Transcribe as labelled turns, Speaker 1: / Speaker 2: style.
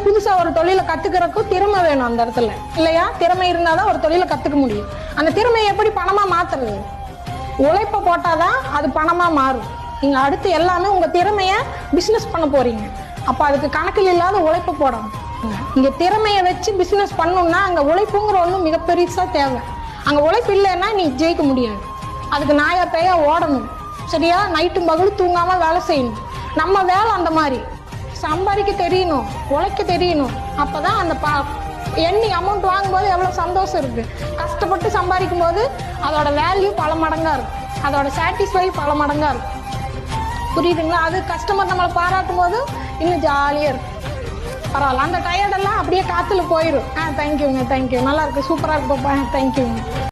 Speaker 1: புதுசா ஒரு தொழிலை கத்துக்கிறதுக்கும் திறமை வேணும் அந்த இடத்துல இல்லையா? திறமை இருந்தாதான் ஒரு தொழிலை கத்துக்க முடியும். அந்த திறமையை எப்படி பணமா மாத்துறது? உழைப்ப போட்டாதான் அது பணமா மாறும். நீங்க அடுத்து எல்லாமே உங்க திறமைய பிசினஸ் பண்ண போறீங்க. அப்ப அதுக்கு கணக்கில் இல்லாத உழைப்பு போடணும். இங்க திறமையை வச்சு பிசினஸ் பண்ணணும்னா அங்க உழைப்புங்கிற ஒண்ணு மிகப்பெருசா தேவை. அங்க உழைப்பு இல்லைன்னா நீ ஜெயிக்க முடியாது. அதுக்கு நாயா பேயா ஓடணும். சரியா? நைட்டு பகலும் தூங்காம வேலை செய்யணும். நம்ம வேலை அந்த மாதிரி சம்பாதிக்க தெரியணும், உழைக்க தெரியணும். அப்பதான் அந்த எண்ணி அமௌண்ட் வாங்கும்போது எவ்வளவு சந்தோஷம் இருக்கு. கஷ்டப்பட்டு சம்பாதிக்கும் போது அதோட வேல்யூ பல மடங்கா இருக்கும், அதோட சாட்டிஸ்ஃபை பல மடங்கா இருக்கும். புரியுதுங்களா? அது கஸ்டமர் நம்மளை பாராட்டும் போது இன்னும் ஜாலியா இருக்கும். பரவாயில்ல, அந்த டயர்டெல்லாம் அப்படியே காத்துல போயிடும். தேங்க்யூங்க, தேங்க்யூ, நல்லா இருக்கு, சூப்பரா இருக்கு பாப்பா, தேங்க்யூங்க.